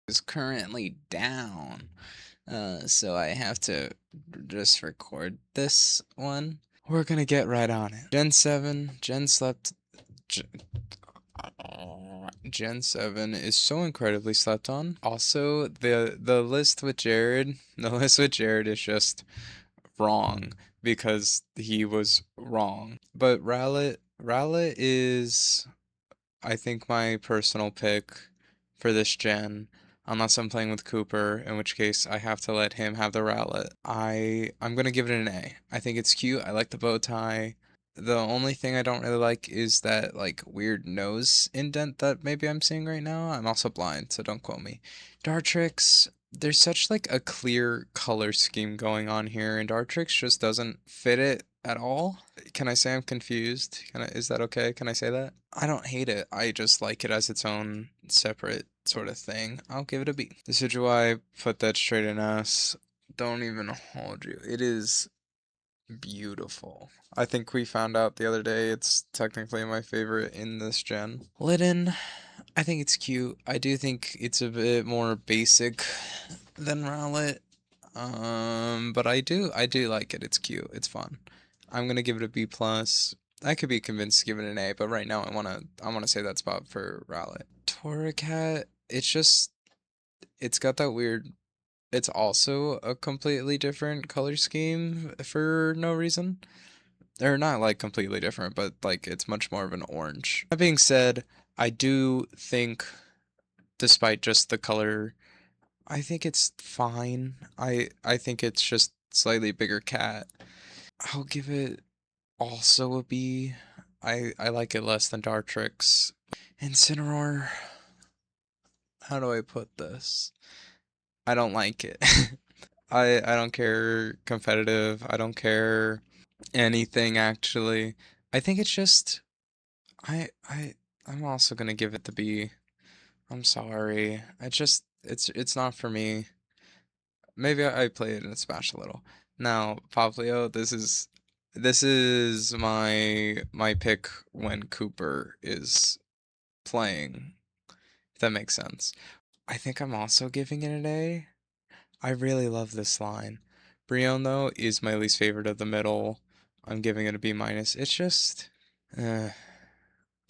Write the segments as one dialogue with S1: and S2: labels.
S1: is currently down. So I have to just record this one. We're gonna get right on it. Gen 7, Gen 7 is so incredibly slept on. Also, the list with Jared, the list with Jared is just wrong because he was wrong. But Rowlet is, I think, my personal pick for this gen, unless I'm playing with Cooper, in which case I have to let him have the Rowlet. I'm gonna give it an A. I think it's cute. I like the bow tie. The only thing I don't really like is that like weird nose indent that maybe I'm seeing right now. I'm also blind, so don't quote me. Dartrix, there's such like a clear color scheme going on here, and Dartrix just doesn't fit it at all. Can I say I'm confused? Is that okay? Can I say that? I don't hate it. I just like it as its own separate sort of thing. I'll give it a B. Decidueye, put that straight in S. Don't even hold you. It is beautiful. I think we found out the other day it's technically my favorite in this gen. Litten, I think it's cute. I do think it's a bit more basic than Rowlet. But I do like it. It's cute. It's fun. I'm gonna give it a B plus. I could be convinced to give it an A, but right now I wanna save that spot for Rowlet. Torracat, it's got that weird. It's also a completely different color scheme for no reason. Or not like completely different, but like it's much more of an orange. That being said, I do think, despite just the color, I think it's fine. I think it's just slightly bigger cat. I'll give it also a B. I like it less than Dartrix. Incineroar, how do I put this? I don't like it. I don't care competitive. I don't care anything actually. I think it's just I'm also gonna give it the B. I'm sorry. It's not for me. Maybe I play it in Smash a little. Now, Pavlio, this is my pick when Cooper is playing, if that makes sense. I think I'm also giving it an A. I really love this line. Brion, though, is my least favorite of the middle. I'm giving it a B minus. It's just, uh,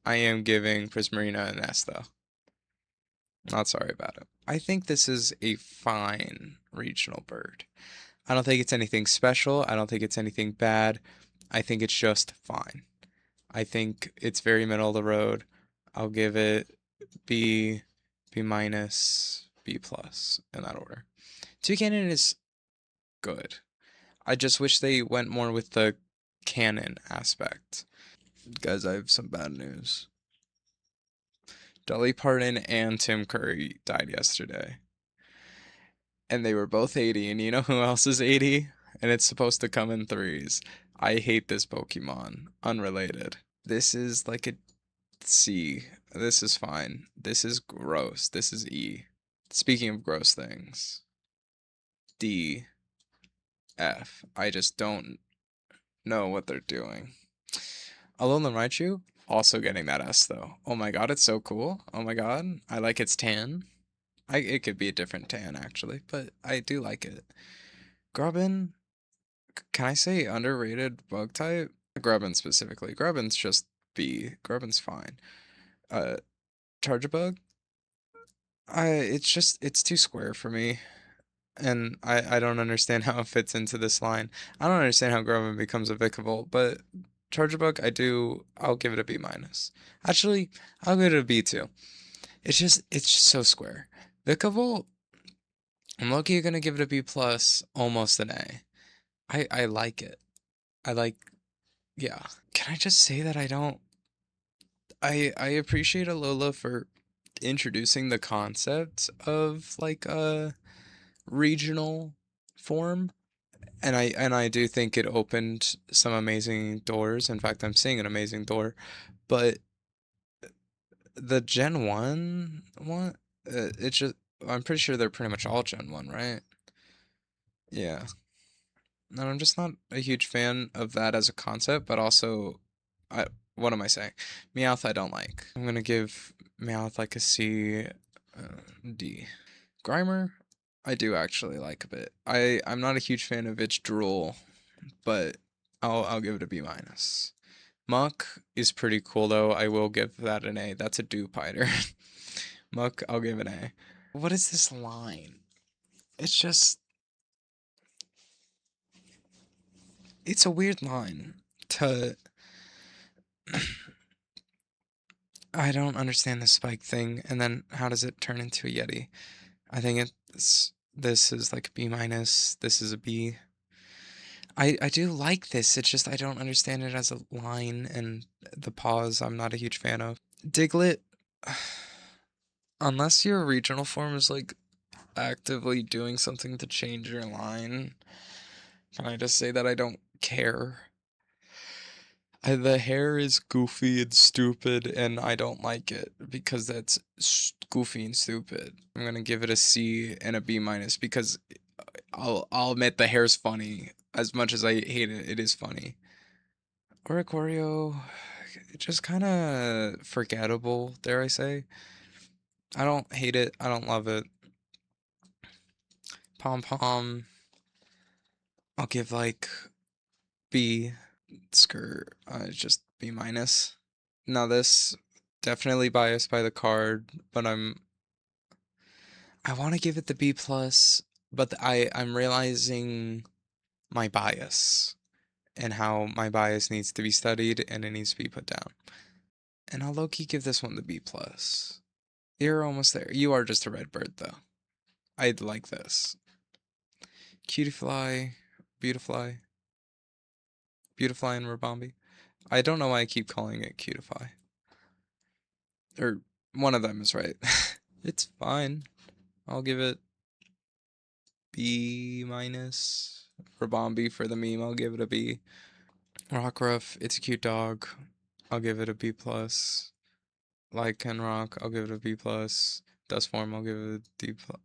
S1: I am giving Prismarina an S, though. Not sorry about it. I think this is a fine regional bird. I don't think it's anything special. I don't think it's anything bad. I think it's just fine. I think it's very middle of the road. I'll give it B, B minus, B plus in that order. Toucannon is good. I just wish they went more with the canon aspect. Guys, I have some bad news. Dolly Parton and Tim Curry died yesterday. And they were both 80, and you know who else is 80? And it's supposed to come in threes. I hate this Pokemon. Unrelated. This is like a C. This is fine. This is gross. This is E. Speaking of gross things, D, F. I just don't know what they're doing. Alolan Raichu, also getting that S though. Oh my god, it's so cool. Oh my god, I like its tan. It could be a different tan actually, but I do like it. Grubbin, can I say underrated bug type? Grubbin specifically. Grubbin's just B. Grubbin's fine. Uh, Charjabug, it's too square for me, and I don't understand how it fits into this line. I don't understand how Grubbin becomes a Vikavolt, but Charjabug, I'll give it a B minus. Actually, I'll give it a B too. It's just so square. Vikavolt, I'm low-key gonna give it a B plus, almost an A. I like it. I like, yeah. Can I just say that I appreciate Alola for introducing the concept of like a regional form, and I do think it opened some amazing doors. In fact, I'm seeing an amazing door, but the Gen 1 one, it's just, I'm pretty sure they're pretty much all Gen 1, right? Yeah. And I'm just not a huge fan of that as a concept, but also, I, what am I saying? Meowth I don't like. I'm gonna give Meowth like a C, D. Grimer, I do actually like a bit. I'm not a huge fan of its drool, but I'll give it a B minus. Muck is pretty cool though. I will give that an A. That's a duper. Muck, I'll give an A. What is this line? It's just it's a weird line to I don't understand the spike thing, and then how does it turn into a Yeti? I think it's this is like a B minus, this is a B. I do like this, it's just I don't understand it as a line, and the pause I'm not a huge fan of. Diglett, unless your regional form is like actively doing something to change your line, can I just say that I don't care? The hair is goofy and stupid, and I don't like it because that's goofy and stupid. I'm gonna give it a C and a B minus because I'll admit the hair's funny. As much as I hate it, it is funny. Oricorio, just kind of forgettable, dare I say. I don't hate it. I don't love it. Pom Pom, I'll give like B. Skirt, just B minus. Now this definitely biased by the card, but I want to give it the B plus, but I'm realizing my bias and how my bias needs to be studied and it needs to be put down. And I'll low-key give this one the B plus. You're almost there. You are just a red bird though. I'd like this. Cutiefly, Beautifly, Beautifly and Rabombi. I don't know why I keep calling it Cutiefly. Or one of them is right. It's fine. I'll give it B minus. Rabombi for the meme, I'll give it a B. Rockruff, it's a cute dog. I'll give it a B plus. Lycan Rock, I'll give it a B plus. Dustform, I'll give it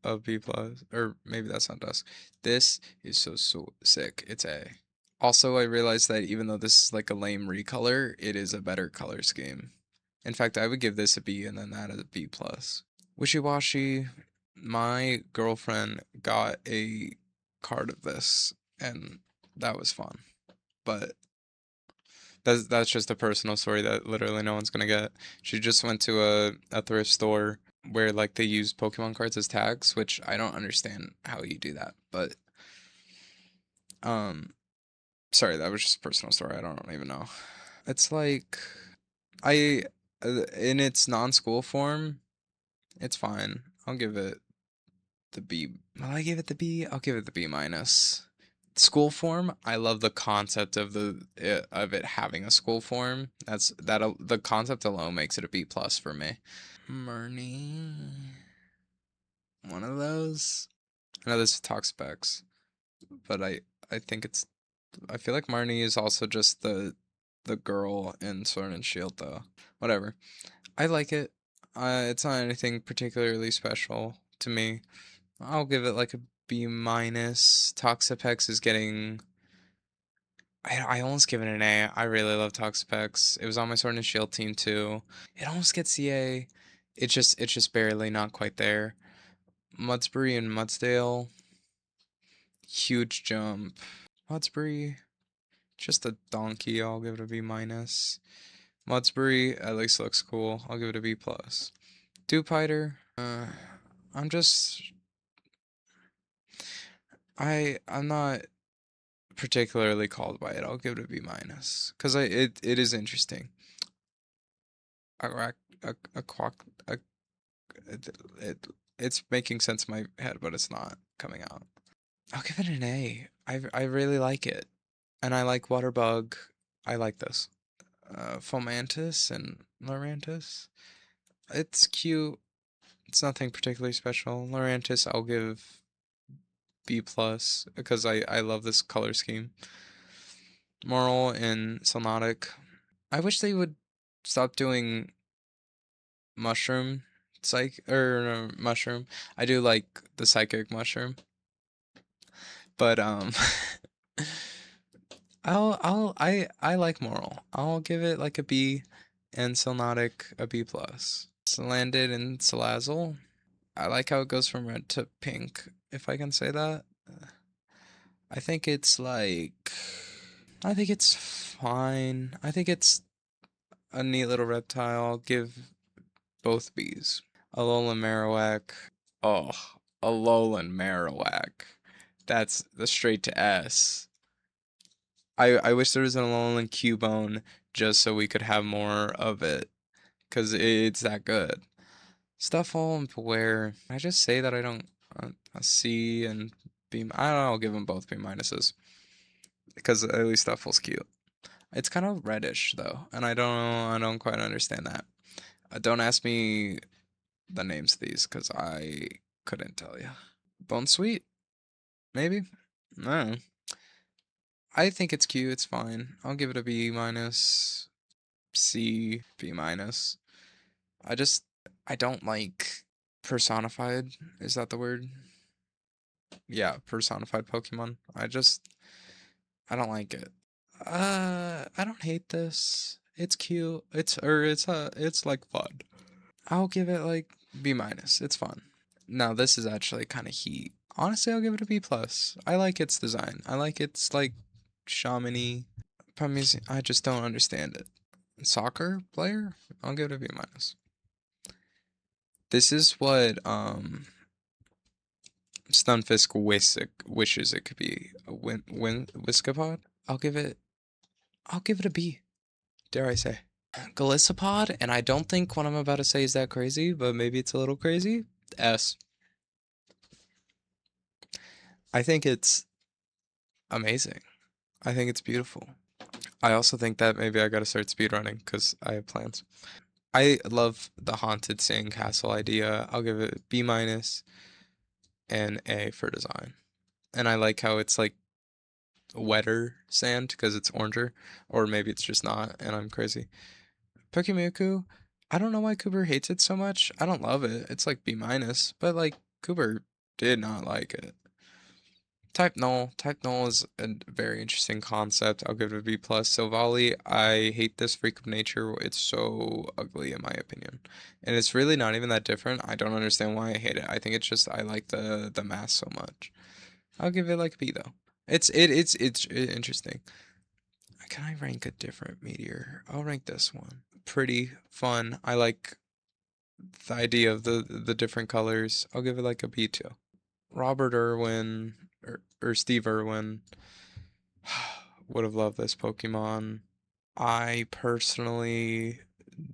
S1: a B plus. Or maybe that's not Dust. This is so sick. It's A. Also, I realized that even though this is like a lame recolor, it is a better color scheme. In fact, I would give this a B and then that a B plus. Wishy-washy, my girlfriend got a card of this, and that was fun. But that's just a personal story that literally no one's gonna get. She just went to a thrift store where like they use Pokemon cards as tags, which I don't understand how you do that. But um, sorry, that was just a personal story. I don't even know. It's like I in its non-school form, it's fine. I'll give it the B. Will I give it the B? I'll give it the B minus. School form, I love the concept of of it having a school form. The concept alone makes it a B plus for me. Murny, one of those. I know this is talk specs, but I think it's I feel like Marnie is also just the girl in Sword and Shield though. Whatever. I like it. It's not anything particularly special to me. I'll give it like a B minus. Toxapex is getting. I almost give it an A. I really love Toxapex. It was on my Sword and Shield team too. It almost gets the A. It's just barely not quite there. Mudsbury and Mudsdale, huge jump. Mudsbury, just a donkey. I'll give it a B minus. Mudsbury at least looks cool. I'll give it a B plus. Dupiter, I'm just I'm not particularly called by it. I'll give it a B minus because it is interesting. A rack a quack a it's making sense in my head, but it's not coming out. I'll give it an A. I really like it, and I like Waterbug. I like this. Fomantis and Lurantis. It's cute. It's nothing particularly special. Lurantis, I'll give B plus because I love this color scheme. Moral and Sonotic. I wish they would stop doing mushroom mushroom. I do like the psychic mushroom, but I like Moral. I'll give it like a B, and Sonotic a B plus. Landed and Salazzle. I like how it goes from red to pink, if I can say that. I think it's like, I think it's fine. I think it's a neat little reptile. I'll give both Bs. Alolan Marowak. Oh, Alolan Marowak. That's the straight to S. I wish there was an Alolan Cubone just so we could have more of it, because it's that good. Stuffle and Beware. I just say that I don't a C and B. I don't know. I'll give them both B minuses because at least Stuffle's cute. It's kind of reddish though, and I don't quite understand that. Don't ask me the names of these because I couldn't tell you. Bone Sweet, maybe. No, I think it's cute. It's fine. I'll give it a B minus, C, B minus. I just I don't like personified. Is that the word? Yeah, personified Pokemon. I don't like it. I don't hate this. It's cute. It's like fun. I'll give it like B minus. It's fun. Now this is actually kind of heat. Honestly, I'll give it a B plus. I like its design. I like its like shamany. I just don't understand it. Soccer player? I'll give it a B minus. This is what Stunfisk wishes it could be. A Whiskapod? I'll give it a B. Dare I say. Galissapod, and I don't think what I'm about to say is that crazy, but maybe it's a little crazy. S. I think it's amazing. I think it's beautiful. I also think that maybe I gotta start speedrunning because I have plans. I love the haunted sandcastle idea. I'll give it B minus and A for design. And I like how it's like wetter sand because it's oranger, or maybe it's just not, and I'm crazy. Pokemon, I don't know why Cooper hates it so much. I don't love it. It's like B minus, but like Cooper did not like it. Type Null. Type Null is a very interesting concept. I'll give it a B plus. Silvally, I hate this freak of nature. It's so ugly in my opinion. And it's really not even that different. I don't understand why I hate it. I think it's just I like the mask so much. I'll give it like a B though. It's interesting. Can I rank a different meteor? I'll rank this one. Pretty fun. I like the idea of the different colors. I'll give it like a B too. Robert Irwin or Steve Irwin would have loved this Pokemon. I personally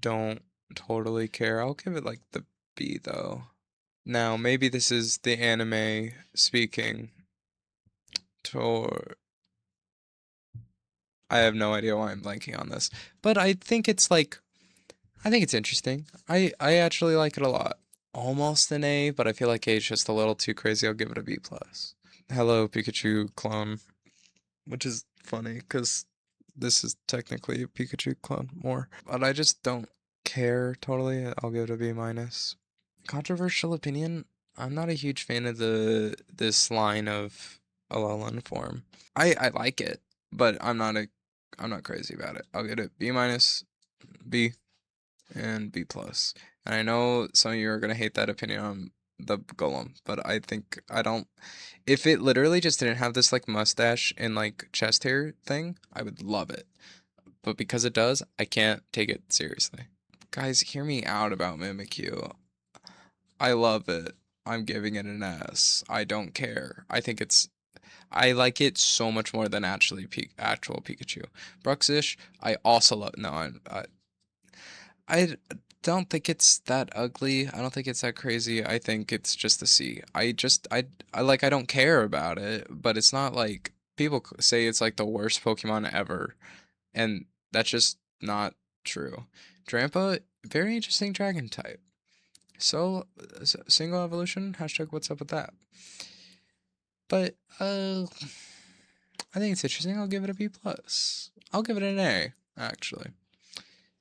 S1: don't totally care. I'll give it like the B though. Now, maybe this is the anime speaking. To I have no idea why I'm blanking on this, but I think it's like I think it's interesting. I actually like it a lot. Almost an A, but I feel like A is just a little too crazy. I'll give it a B plus. Hello Pikachu clone, which is funny because this is technically a Pikachu clone more, but I just don't care totally. I'll give it a B minus. Controversial opinion. I'm not a huge fan of this line of Alolan form. I like it, but I'm not crazy about it. I'll get it B minus, B, and B plus. And I know some of you are gonna hate that opinion on the Golem, but I think I don't. If it literally just didn't have this like mustache and like chest hair thing, I would love it. But because it does, I can't take it seriously. Guys, hear me out about Mimikyu. I love it. I'm giving it an S. I don't care. I like it so much more than actual Pikachu. Bruxish, I also love. No, I don't think it's that ugly. I don't think it's that crazy. I think it's just a C. I like I don't care about it, but it's not like people say it's like the worst Pokemon ever, and that's just not true. Drampa, very interesting dragon type. So, single evolution, hashtag what's up with that? But I think it's interesting. I'll give it a B plus. I'll give it an A, actually.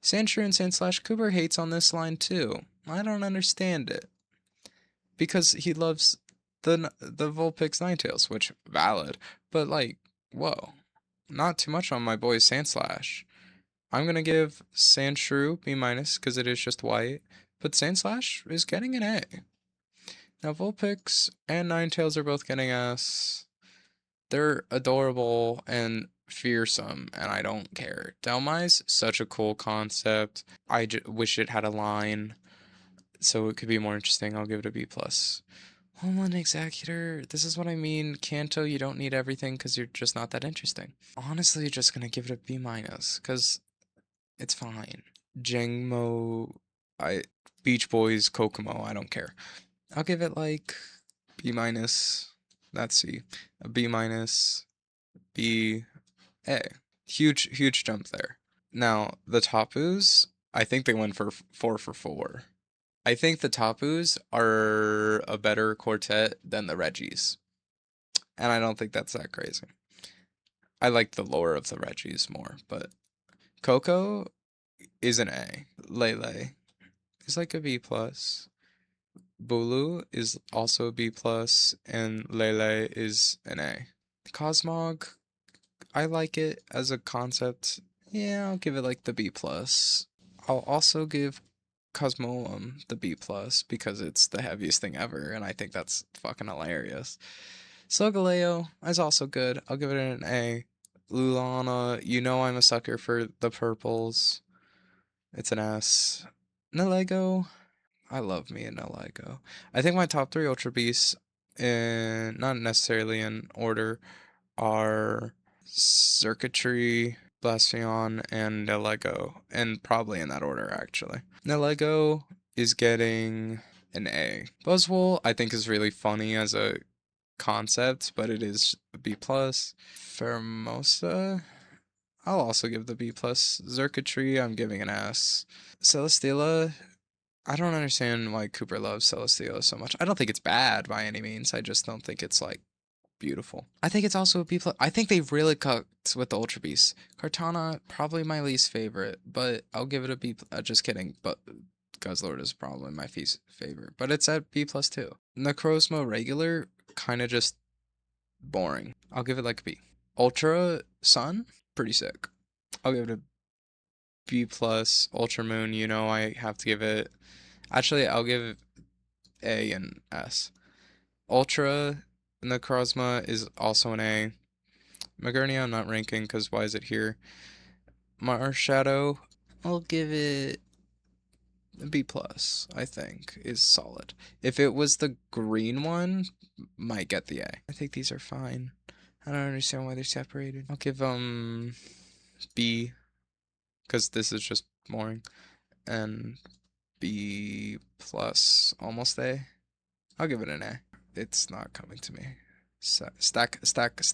S1: Sandshrew and Sandslash Cooper hates on this line too. I don't understand it. Because he loves the Vulpix Ninetales, which valid, but like, whoa. Not too much on my boy Sandslash. I'm gonna give Sandshrew B minus because it is just white, but Sandslash is getting an A. Now Vulpix and Ninetales are both getting S. They're adorable and fearsome, and I don't care. Dhelmise, such a cool concept. Wish it had a line, so it could be more interesting. I'll give it a B plus. Homeland Executor, this is what I mean. Kanto, you don't need everything because you're just not that interesting. Honestly, just gonna give it a B minus because it's fine. Jangmo, I Beach Boys, Kokomo, I don't care. I'll give it like B minus. That's C. A B minus, B, A. Huge jump there. Now, the Tapus, I think they went for 4 for 4. I think the Tapus are a better quartet than the Reggies. And I don't think that's that crazy. I like the lore of the Reggies more, but Coco is an A. Lele is like a B plus. Bulu is also a B plus, and Lele is an A. Cosmog, I like it as a concept. Yeah, I'll give it like the B plus. I'll also give Cosmoem the B plus because it's the heaviest thing ever, and I think that's fucking hilarious. Solgaleo is also good. I'll give it an A. Lulana, you know I'm a sucker for the purples. It's an S. Nalego, I love me a Nalego. I think my top three Ultra Beasts, not necessarily in order, are Circuitry, Blasteon, and Nalego, and probably in that order actually. Nalego is getting an A. Buzzwole, I think is really funny as a concept, but it is a B plus. Pheromosa, I'll also give the B plus. Circuitry, I'm giving an S. Celesteela, I don't understand why Cooper loves Celesteela so much. I don't think it's bad by any means. I just don't think it's like beautiful. I think it's also a B plus. I think they've really cooked with the Ultra Beasts. Kartana, probably my least favorite, but I'll give it a B. Just kidding. But Guzzlord is probably my favorite, but it's at B plus too. Necrozma regular, kind of just boring. I'll give it like a B. Ultra Sun, pretty sick. I'll give it a B plus. Ultra Moon, you know I have to give it. Actually, I'll give A and S. Ultra Necrozma is also an A. Magernia I'm not ranking because why is it here? Marshadow, I'll give it a B plus, I think, is solid. If it was the green one, might get the A. I think these are fine. I don't understand why they're separated. I'll give B, because this is just boring. And B plus, almost A. I'll give it an A. It's not coming to me. Stack stacks.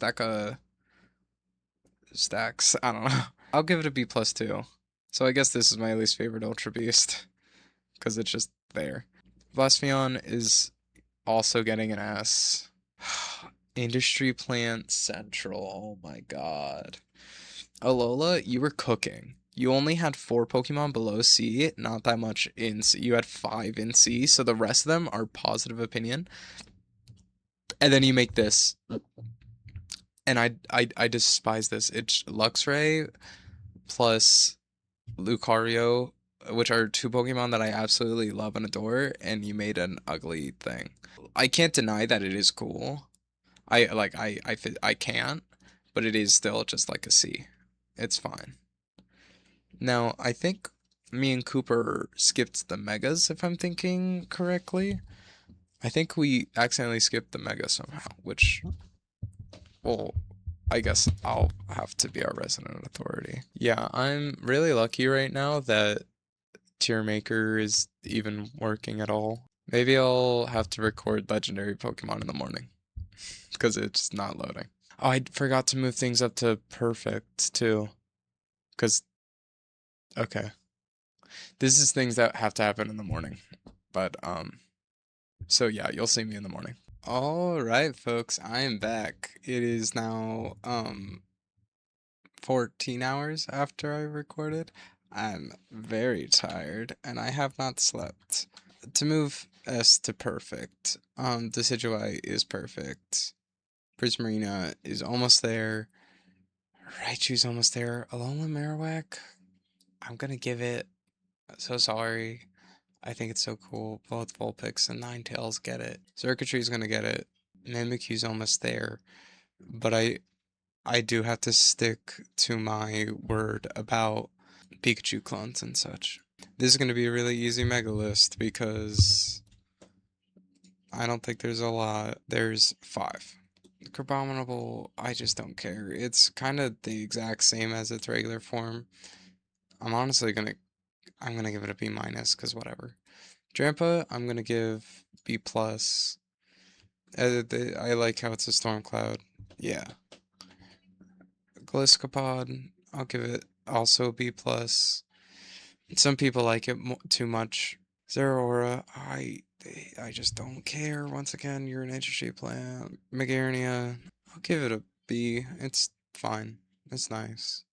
S1: I don't know. I'll give it a B plus too. So I guess this is my least favorite Ultra Beast because it's just there. Blaspheon is also getting an S. Industry Plant Central. Oh my god. Alola, you were cooking. You only had 4 Pokemon below C, not that much in C. You had 5 in C, so the rest of them are positive opinion. And then you make this. And I despise this. It's Luxray plus Lucario, which are 2 Pokemon that I absolutely love and adore, and you made an ugly thing. I can't deny that it is cool. I can't, but it is still just like a C. It's fine. Now, I think me and Cooper skipped the Megas, if I'm thinking correctly. I think we accidentally skipped the Mega somehow, which, well, I guess I'll have to be our resident authority. Yeah, I'm really lucky right now that Tier Maker is even working at all. Maybe I'll have to record legendary Pokemon in the morning because it's not loading. Oh, I forgot to move things up to perfect too. Because, okay. This is things that have to happen in the morning. But, so yeah, you'll see me in the morning. All right, folks, I am back. It is now, 14 hours after I recorded. I'm very tired and I have not slept. To move S to perfect, Decidueye is perfect. Prismarina is almost there. Raichu's almost there. Alola Marowak, I'm gonna give it. So sorry. I think it's so cool. Both Vulpix and Ninetales get it. Circuitry's gonna get it. Mimikyu's almost there. But I do have to stick to my word about Pikachu clones and such. This is gonna be a really easy mega list because I don't think there's a lot. There's five. Crabominable, I just don't care. It's kind of the exact same as its regular form. I'm honestly I'm gonna give it a B minus, cause whatever. Drampa, I'm gonna give B plus. I like how it's a storm cloud. Yeah. Gliscopod, I'll give it also B plus. Some people like it too much. Zeraora, I just don't care. Once again, you're an interesting plant. Megarnia, I'll give it a B. It's fine. It's nice.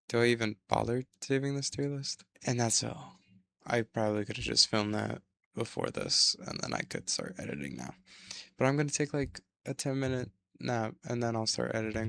S1: Do I even bother saving this tier list? And that's all. I probably could have just filmed that before this, and then I could start editing now. But I'm gonna take like a 10-minute nap, and then I'll start editing.